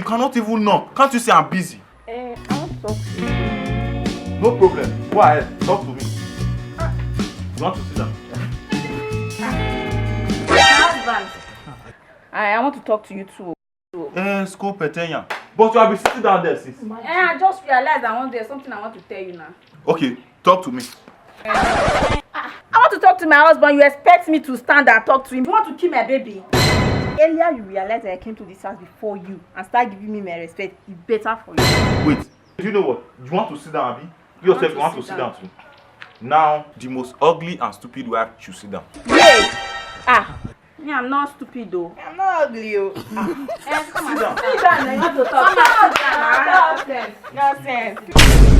cannot even knock. Can't you say I'm busy? I want to talk to you. No problem. Go ahead. Talk to me. You want to sit down? Husband. I want to talk to you too. School petenya. But you have been sitting down there since. I just realized there's something I want to tell you now. Okay, talk to me. I want to talk to my husband. You expect me to stand and talk to him? You want to kill my baby? Earlier you realized that I came to this house before you and start giving me my respect. It's better for you. Wait, do you know what? You want to sit down, Abi? You yourself want to sit down too. Now, the most ugly and stupid wife should sit down. Yeah. Me, I'm not stupid though. I'm not ugly. Come on. Sit down. Sit down. You want to talk. Come on. Nonsense.